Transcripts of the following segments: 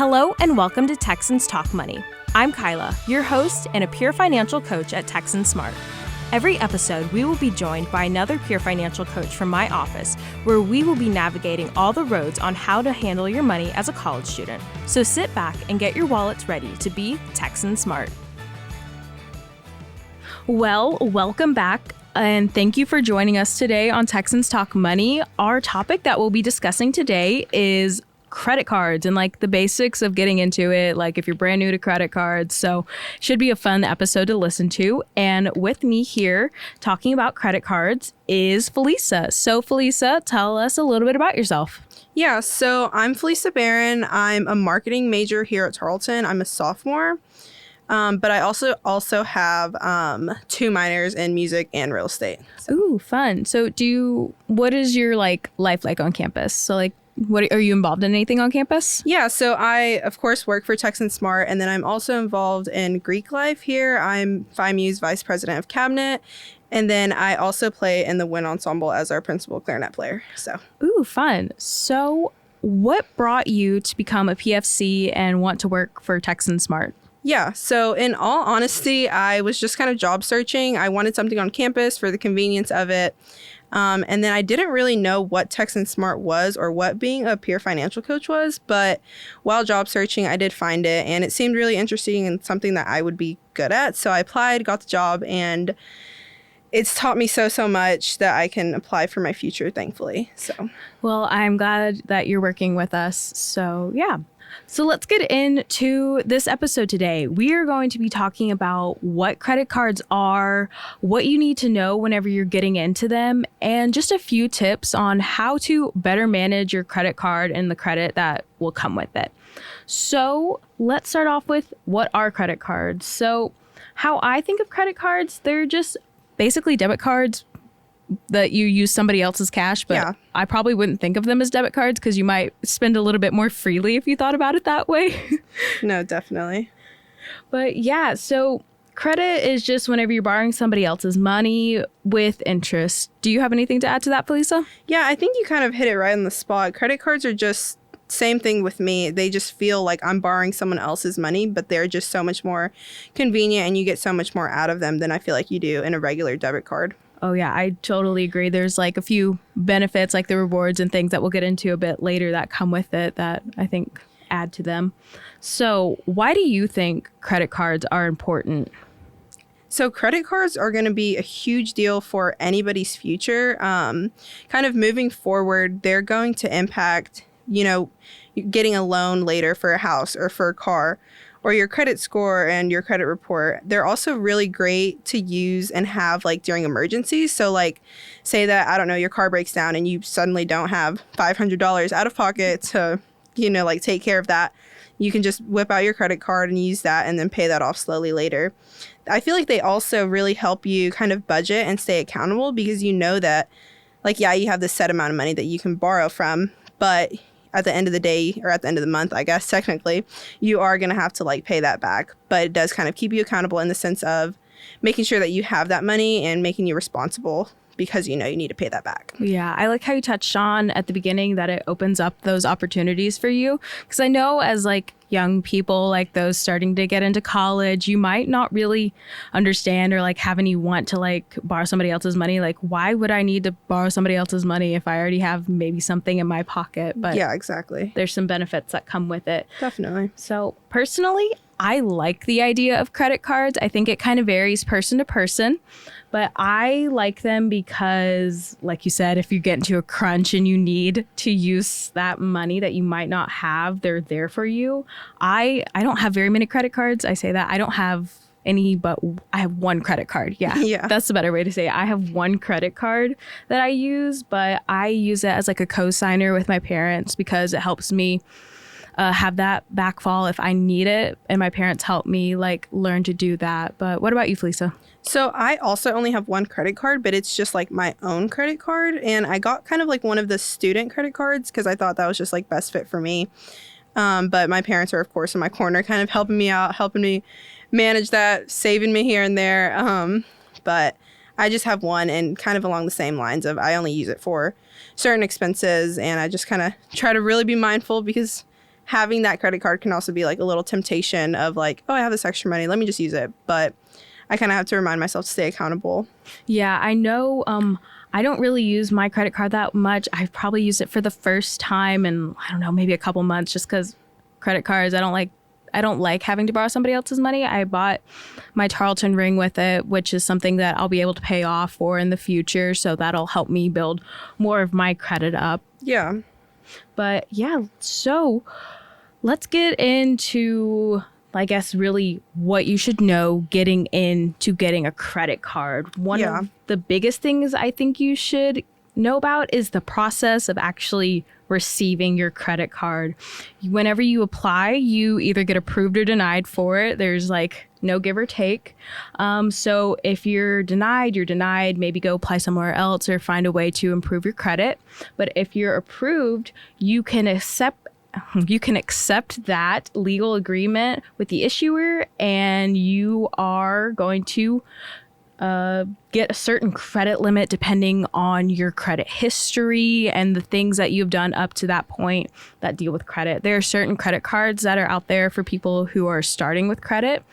Hello and welcome to Texans Talk Money. I'm Kyla, your host and a peer financial coach at Texan Smart. Every episode, we will be joined by another peer financial coach from my office, where we will be navigating all the roads on how to handle your money as a college student. So sit back and get your wallets ready to be Texan Smart. Well, welcome back. And thank you for joining us today on Texans Talk Money. Our topic that we'll be discussing today is credit cards and like the basics of getting into it, like if you're brand new to credit cards. So should be a fun episode to listen to. And with me here talking about credit cards is Felisa. So Felisa, tell us a little bit about yourself. Yeah, so I'm Felisa Barron. I'm a marketing major here at Tarleton. I'm a sophomore. But I also have 2 minors in music and real estate. So. Ooh, fun. So what is your life like on campus? So what are you involved in anything on campus? Yeah, so I, of course, work for Texan Smart, and then I'm also involved in Greek life here. I'm Phi Mu's vice president of cabinet, and then I also play in the wind ensemble as our principal clarinet player. So, ooh, fun. So what brought you to become a PFC and want to work for Texan Smart? Yeah, so in all honesty, I was just kind of job searching. I wanted something on campus for the convenience of it. And then I didn't really know what Texan Smart was or what being a peer financial coach was. But while job searching, I did find it, and it seemed really interesting and something that I would be good at. So I applied, got the job, and it's taught me so much that I can apply for my future, thankfully. So, well, I'm glad that you're working with us. So, yeah. So let's get into this episode today. We are going to be talking about what credit cards are, what you need to know whenever you're getting into them, and just a few tips on how to better manage your credit card and the credit that will come with it. So let's start off with what are credit cards. So how I think of credit cards, they're just basically debit cards that you use somebody else's cash, but yeah. I probably wouldn't think of them as debit cards because you might spend a little bit more freely if you thought about it that way. No, definitely. But yeah, so credit is just whenever you're borrowing somebody else's money with interest. Do you have anything to add to that, Felisa? Yeah, I think you kind of hit it right on the spot. Credit cards are just same thing with me. They just feel like I'm borrowing someone else's money, but they're just so much more convenient and you get so much more out of them than I feel like you do in a regular debit card. Oh, yeah, I totally agree. There's like a few benefits like the rewards and things that we'll get into a bit later that come with it that I think add to them. So why do you think credit cards are important? So credit cards are going to be a huge deal for anybody's future. Kind of moving forward, they're going to impact, getting a loan later for a house or for a car, or your credit score and your credit report. They're also really great to use and have during emergencies. So say that, I don't know, your car breaks down and you suddenly don't have $500 out of pocket to, take care of that. You can just whip out your credit card and use that and then pay that off slowly later. I feel like they also really help you kind of budget and stay accountable because you know that, you have this set amount of money that you can borrow from, but at the end of the day, or at the end of the month, I guess, technically, you are going to have to pay that back. But it does kind of keep you accountable in the sense of making sure that you have that money and making you responsible because you need to pay that back. Yeah, I like how you touched on at the beginning that it opens up those opportunities for you. Because I know as young people, those starting to get into college, you might not really understand or have any want to borrow somebody else's money. Why would I need to borrow somebody else's money if I already have maybe something in my pocket? But yeah, exactly. There's some benefits that come with it. Definitely. So personally, I like the idea of credit cards. I think it kind of varies person to person, but I like them because, like you said, if you get into a crunch and you need to use that money that you might not have, they're there for you. I don't have very many credit cards. I say that. I don't have any, but I have one credit card. Yeah, that's the better way to say it. I have one credit card that I use, but I use it as a co-signer with my parents because it helps me have that backfall if I need it, and my parents help me learn to do that. But what about you, Felisa? So I also only have one credit card, but it's just my own credit card, and I got kind of one of the student credit cards because I thought that was just best fit for me. But my parents are of course in my corner, kind of helping me out, helping me manage that, saving me here and there. But I just have one, and kind of along the same lines of I only use it for certain expenses, and I just kind of try to really be mindful because having that credit card can also be like a little temptation of like, oh, I have this extra money, let me just use it. But I kind of have to remind myself to stay accountable. Yeah, I know. I don't really use my credit card that much. I've probably used it for the first time in, I don't know, maybe a couple months, just because credit cards, I don't like having to borrow somebody else's money. I bought my Tarleton ring with it, which is something that I'll be able to pay off for in the future. So that'll help me build more of my credit up. Yeah. But yeah, so let's get into, I guess, really what you should know getting into getting a credit card. One of the biggest things I think you should know about is the process of actually receiving your credit card. Whenever you apply, you either get approved or denied for it. There's like no give or take. So if you're denied, you're denied. Maybe go apply somewhere else or find a way to improve your credit. But if you're approved, you can accept that legal agreement with the issuer, and you are going to get a certain credit limit depending on your credit history and the things that you've done up to that point that deal with credit. There are certain credit cards that are out there for people who are starting with credit.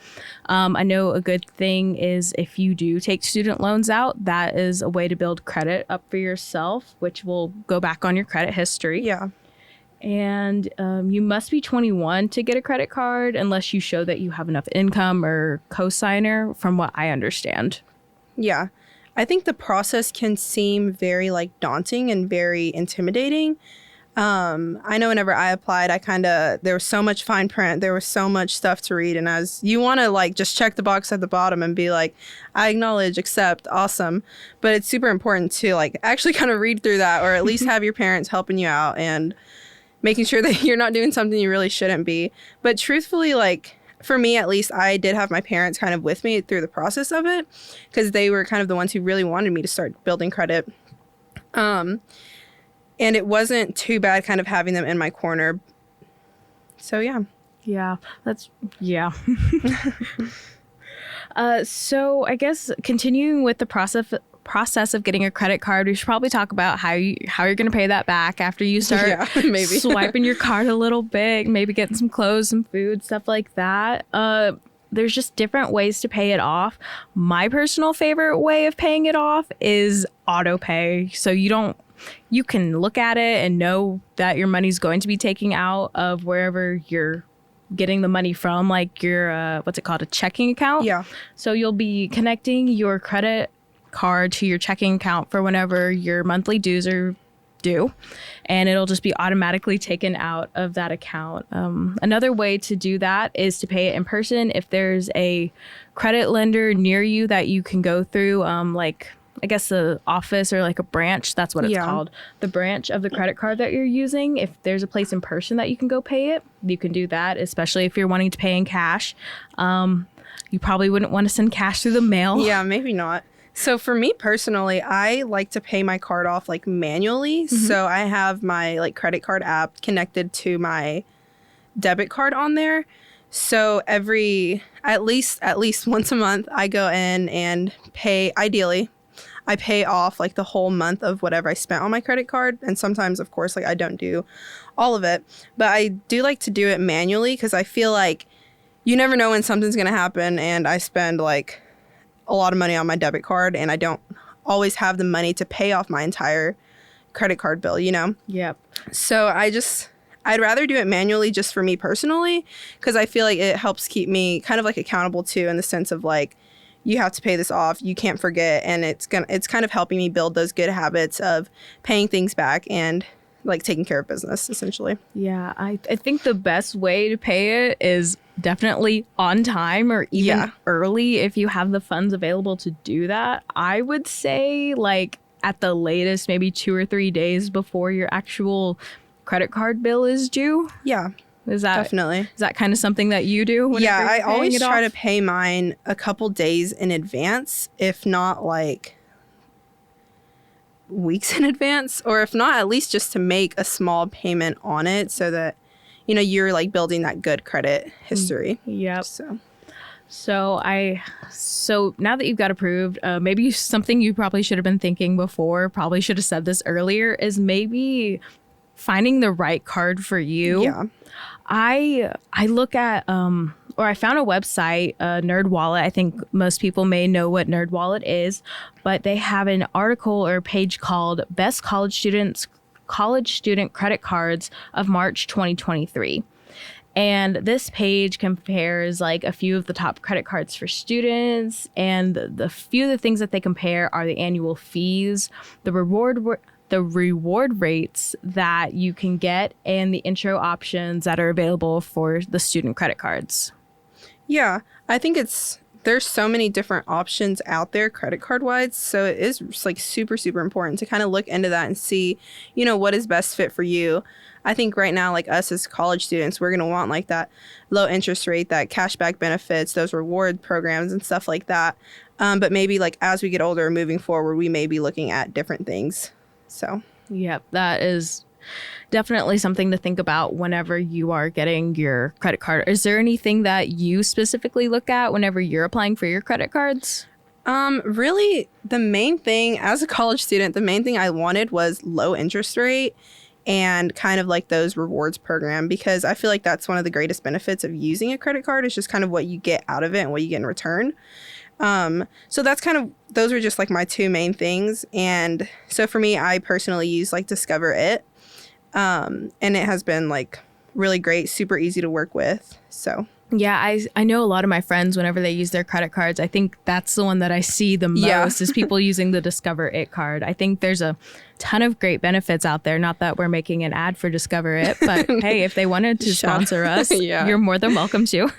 I know a good thing is if you do take student loans out, that is a way to build credit up for yourself, which will go back on your credit history. Yeah. And you must be 21 to get a credit card unless you show that you have enough income or cosigner, from what I understand. Yeah. I think the process can seem very like daunting and very intimidating. I know whenever I applied, there was so much fine print. There was so much stuff to read. And as you want to like just check the box at the bottom and be like, I acknowledge, accept, awesome. But it's super important to like actually kind of read through that, or at least have your parents helping you out and making sure that you're not doing something you really shouldn't be. But truthfully, like, for me, at least, I did have my parents kind of with me through the process of it, because they were kind of the ones who really wanted me to start building credit. And it wasn't too bad kind of having them in my corner. So, yeah. Yeah, so I guess continuing with the process of getting a credit card, we should probably talk about how you're going to pay that back after you start maybe swiping your card a little bit, maybe getting some clothes, some food, stuff like that. There's just different ways to pay it off. My personal favorite way of paying it off is auto pay. So you can look at it and know that your money's going to be taken out of wherever you're getting the money from, like your what's it called, a checking account. Yeah. So you'll be connecting your credit card to your checking account for whenever your monthly dues are due, and it'll just be automatically taken out of that account. Another way to do that is to pay it in person. If there's a credit lender near you that you can go through, like I guess the office or like a branch, that's what it's called. The branch of the credit card that you're using. If there's a place in person that you can go pay it, you can do that, especially if you're wanting to pay in cash. You probably wouldn't want to send cash through the mail. Yeah, maybe not. So for me personally, I like to pay my card off like manually. Mm-hmm. So I have my like credit card app connected to my debit card on there. So at least once a month, I go in and pay, ideally, I pay off like the whole month of whatever I spent on my credit card. And sometimes, of course, like I don't do all of it. But I do like to do it manually because I feel like you never know when something's going to happen. And I spend like a lot of money on my debit card and I don't always have the money to pay off my entire credit card bill, you know? Yep. So I'd rather do it manually just for me personally, because I feel like it helps keep me kind of like accountable too, in the sense of like, you have to pay this off, you can't forget, and it's kind of helping me build those good habits of paying things back and like taking care of business, essentially. Yeah, I think the best way to pay it is definitely on time or even early if you have the funds available to do that. I would say like at the latest, maybe 2 or 3 days before your actual credit card bill is due. Yeah. Is that kind of something that you do? Yeah, I always try to pay mine a couple days in advance, if not like weeks in advance, or if not, at least just to make a small payment on it so that, you know, you're like building that good credit history. Yep. So now that you've got approved, maybe something you probably should have been thinking before, probably should have said this earlier, is maybe finding the right card for you. Yeah. I look at or I found a website, NerdWallet. I think most people may know what NerdWallet is, but they have an article or page called Best College Student Credit Cards of March 2023. And this page compares like a few of the top credit cards for students, and the few of the things that they compare are the annual fees, the reward rates that you can get, and the intro options that are available for the student credit cards. Yeah, I think there's so many different options out there credit card wise. So it is like super, super important to kind of look into that and see, what is best fit for you. I think right now, like us as college students, we're going to want like that low interest rate, that cashback benefits, those reward programs and stuff like that. But maybe like as we get older, moving forward, we may be looking at different things. So, yep, that is definitely something to think about whenever you are getting your credit card. Is there anything that you specifically look at whenever you're applying for your credit cards? Really, the main thing as a college student, the main thing I wanted was low interest rate and kind of like those rewards program, because I feel like that's one of the greatest benefits of using a credit card is just kind of what you get out of it and what you get in return. So that's kind of, those are just like my two main things. And so for me, I personally use like Discover It. And it has been like really great, super easy to work with. So yeah, I know a lot of my friends, whenever they use their credit cards, I think that's the one that I see the most is people using the Discover It card. I think there's a ton of great benefits out there. Not that we're making an ad for Discover It, but hey, if they wanted to sponsor us, you're more than welcome to.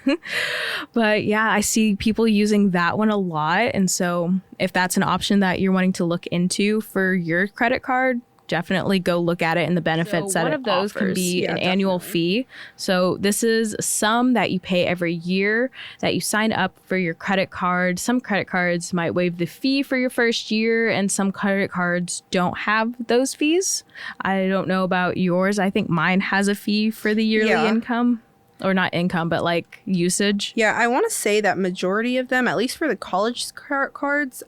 But yeah, I see people using that one a lot. And so if that's an option that you're wanting to look into for your credit card, definitely go look at it and the benefits that it offers. One of those can be an annual fee. So this is some that you pay every year that you sign up for your credit card. Some credit cards might waive the fee for your first year, and some credit cards don't have those fees. I don't know about yours. I think mine has a fee for the yearly income. Or not income, but like usage. Yeah, I want to say that majority of them, at least for the college cards,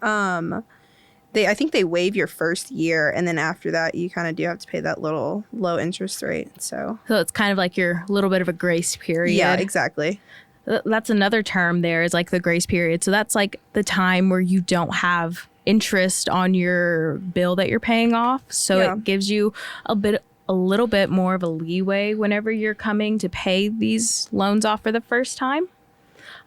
I think they waive your first year, and then after that, you kind of do have to pay that little low interest rate. So it's kind of like your little bit of a grace period. Yeah, exactly. That's another term there is like the grace period. So that's like the time where you don't have interest on your bill that you're paying off. So it gives you a little bit more of a leeway whenever you're coming to pay these loans off for the first time.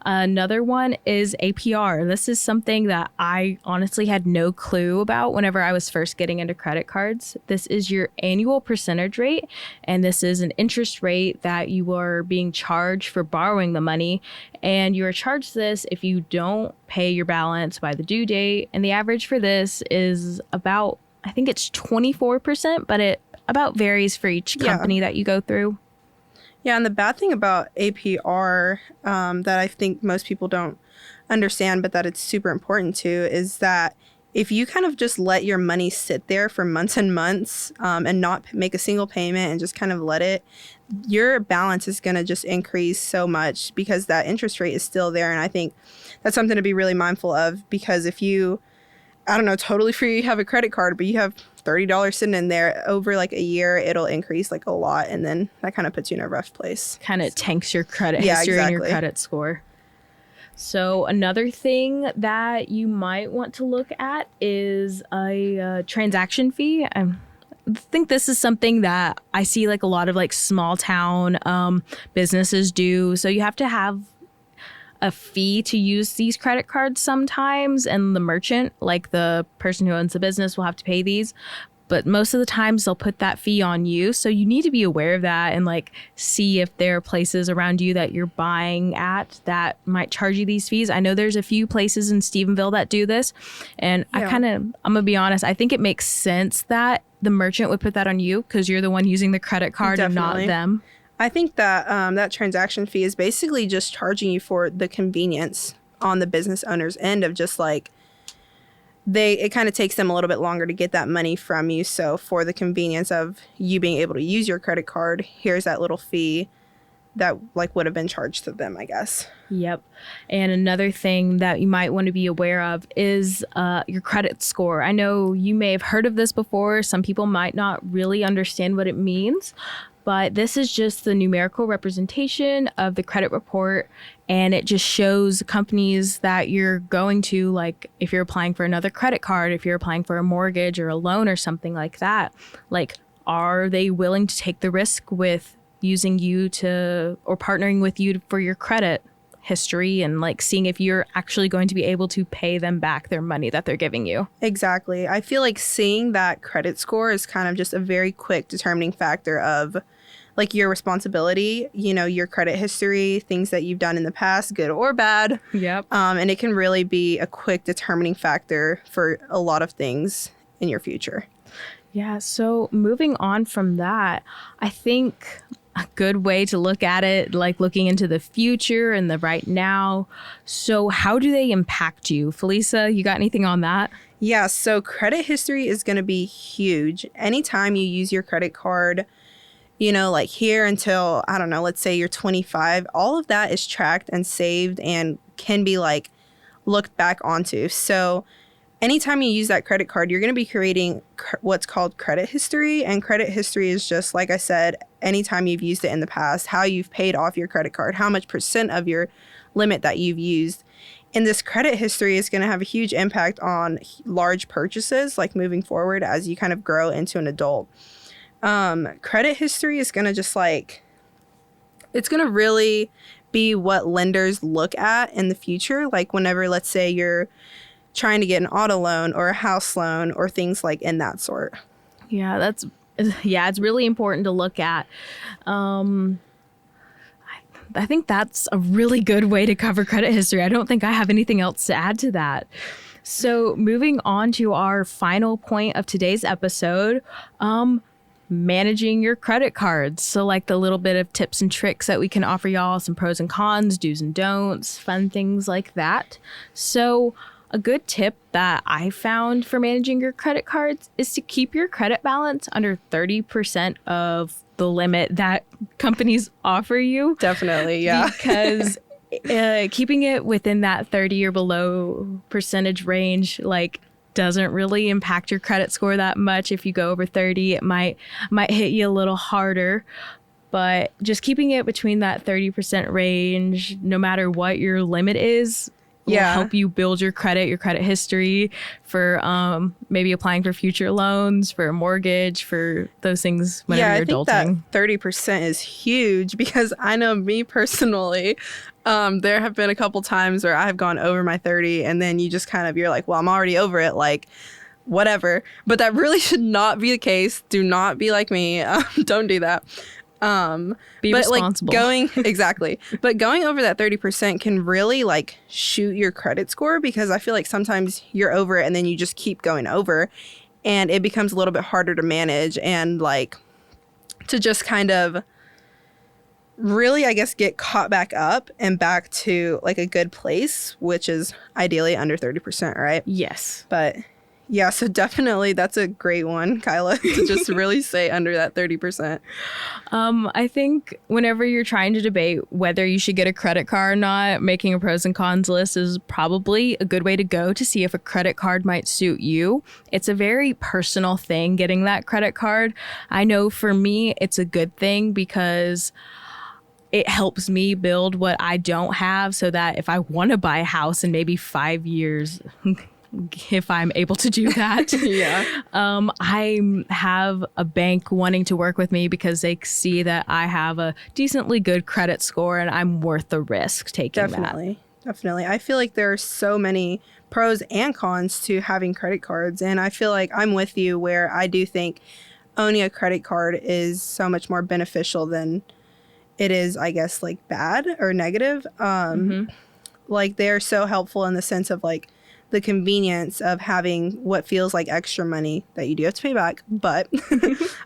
Another one is APR. This is something that I honestly had no clue about whenever I was first getting into credit cards. This is your annual percentage rate, and this is an interest rate that you are being charged for borrowing the money. And you are charged this if you don't pay your balance by the due date. And the average for this is about, I think it's 24%, but it about varies for each company that you go through. Yeah, and the bad thing about APR that I think most people don't understand, but that it's super important to, is that if you kind of just let your money sit there for months and months and not make a single payment and just kind of let it, your balance is going to just increase so much because that interest rate is still there. And I think that's something to be really mindful of, because if you, I don't know, totally free, you have a credit card, but you have $30 sitting in there over like a year, it'll increase like a lot. And then that kind of puts you in a rough place. Kind of tanks your credit history and your credit score. So another thing that you might want to look at is a transaction fee. I think this is something that I see like a lot of like small town businesses do. So you have to have a fee to use these credit cards sometimes, and the merchant, like the person who owns the business, will have to pay these. But most of the times they'll put that fee on you. So you need to be aware of that and like see if there are places around you that you're buying at that might charge you these fees. I know there's a few places in Stephenville that do this. And I'm going to be honest, I think it makes sense that the merchant would put that on you because you're the one using the credit card and not them. I think that that transaction fee is basically just charging you for the convenience on the business owner's end of just like, it kind of takes them a little bit longer to get that money from you. So for the convenience of you being able to use your credit card, here's that little fee that like would have been charged to them, I guess. Yep. And another thing that you might want to be aware of is your credit score. I know you may have heard of this before. Some people might not really understand what it means. But this is just the numerical representation of the credit report, and it just shows companies that you're going to, like if you're applying for another credit card, if you're applying for a mortgage or a loan or something like that, like are they willing to take the risk with using you to or partnering with you for your credit history and like seeing if you're actually going to be able to pay them back their money that they're giving you. Exactly. I feel like seeing that credit score is kind of just a very quick determining factor of like your responsibility, you know, your credit history, things that you've done in the past, good or bad. Yep. And it can really be a quick determining factor for a lot of things in your future. Yeah. So moving on from that, I think a good way to look at it, like looking into the future and the right now. So how do they impact you? Felisa, you got anything on that? Yeah, so credit history is going to be huge. Anytime you use your credit card, you know, like here until, I don't know, let's say you're 25, all of that is tracked and saved and can be like looked back onto. So anytime you use that credit card, you're going to be creating what's called credit history. And credit history is just, like I said, anytime you've used it in the past, how you've paid off your credit card, how much % of your limit that you've used. And this credit history is going to have a huge impact on large purchases, like moving forward as you kind of grow into an adult. Credit history is going to just like, it's going to really be what lenders look at in the future. Like whenever, let's say you're trying to get an auto loan or a house loan or things like in that sort. Yeah, it's really important to look at. I think that's a really good way to cover credit history. I don't think I have anything else to add to that. So moving on to our final point of today's episode, managing your credit cards. So like the little bit of tips and tricks that we can offer y'all, some pros and cons, do's and don'ts, fun things like that. So a good tip that I found for managing your credit cards is to keep your credit balance under 30% of the limit that companies offer you. Definitely, yeah. Because keeping it within that 30 or below percentage range, like, doesn't really impact your credit score that much. If you go over 30, it might hit you a little harder. But just keeping it between that 30% range, no matter what your limit is, will help you build your credit history for maybe applying for future loans, for a mortgage, for those things whenever you're adulting. I think that 30% is huge because I know me personally, there have been a couple times where I've gone over my 30 and then you just kind of, you're like, well, I'm already over it, like whatever. But that really should not be the case. Do not be like me. Don't do that. Be responsible. Exactly. But going over that 30% can really like shoot your credit score because I feel like sometimes you're over it and then you just keep going over and it becomes a little bit harder to manage and like to just kind of really, I guess, get caught back up and back to like a good place, which is ideally under 30%, right? Yes. But yeah, so definitely that's a great one, Kyla, to just really say under that 30%. I think whenever you're trying to debate whether you should get a credit card or not, making a pros and cons list is probably a good way to go to see if a credit card might suit you. It's a very personal thing, getting that credit card. I know for me, it's a good thing because it helps me build what I don't have so that if I want to buy a house in maybe 5 years, if I'm able to do that. I have a bank wanting to work with me because they see that I have a decently good credit score and I'm worth the risk taking that. Definitely. I feel like there are so many pros and cons to having credit cards. And I feel like I'm with you where I do think owning a credit card is so much more beneficial than it is, I guess, like bad or negative. Like they're so helpful in the sense of like the convenience of having what feels like extra money that you do have to pay back. But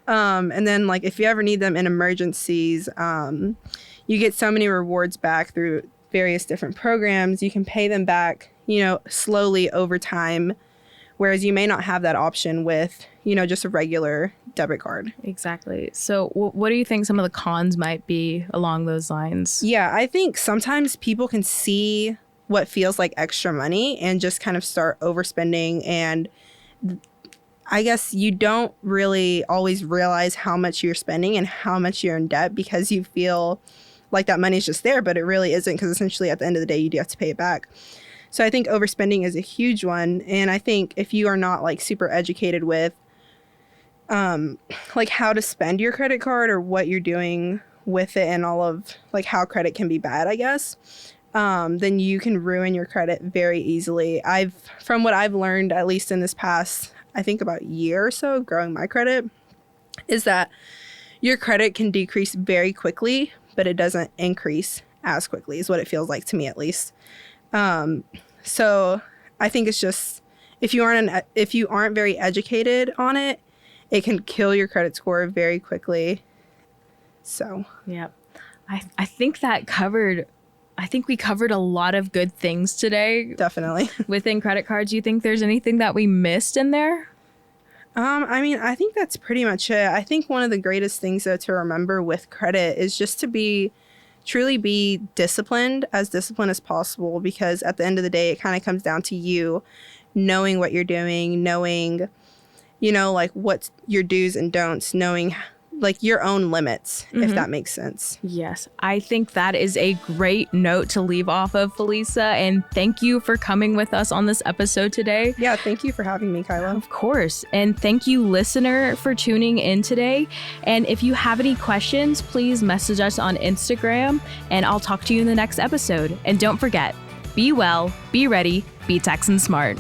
and then like if you ever need them in emergencies, you get so many rewards back through various different programs. You can pay them back, you know, slowly over time, whereas you may not have that option with, you know, just a regular debit card. Exactly. So what do you think some of the cons might be along those lines? Yeah, I think sometimes people can see what feels like extra money and just kind of start overspending. And I guess you don't really always realize how much you're spending and how much you're in debt because you feel like that money's just there, but it really isn't, because essentially at the end of the day, you do have to pay it back. So I think overspending is a huge one. And I think if you are not like super educated with like how to spend your credit card or what you're doing with it and all of like how credit can be bad, I guess, then you can ruin your credit very easily. From what I've learned, at least in this past, I think about year or so, growing my credit, is that your credit can decrease very quickly, but it doesn't increase as quickly, is what it feels like to me, at least. So I think it's just, if you aren't very educated on it, it can kill your credit score very quickly. So yeah, I think we covered a lot of good things today. Definitely. Within credit cards. Do you think there's anything that we missed in there? I mean, I think that's pretty much it. I think one of the greatest things, though, to remember with credit is just to truly be disciplined as possible, because at the end of the day, it kind of comes down to you knowing what you're doing, knowing, like what's your do's and don'ts, knowing like your own limits, if that makes sense. Yes, I think that is a great note to leave off of, Felisa. And thank you for coming with us on this episode today. Yeah, thank you for having me, Kyla. Of course. And thank you, listener, for tuning in today. And if you have any questions, please message us on Instagram, and I'll talk to you in the next episode. And don't forget, be well, be ready, be Texan Smart.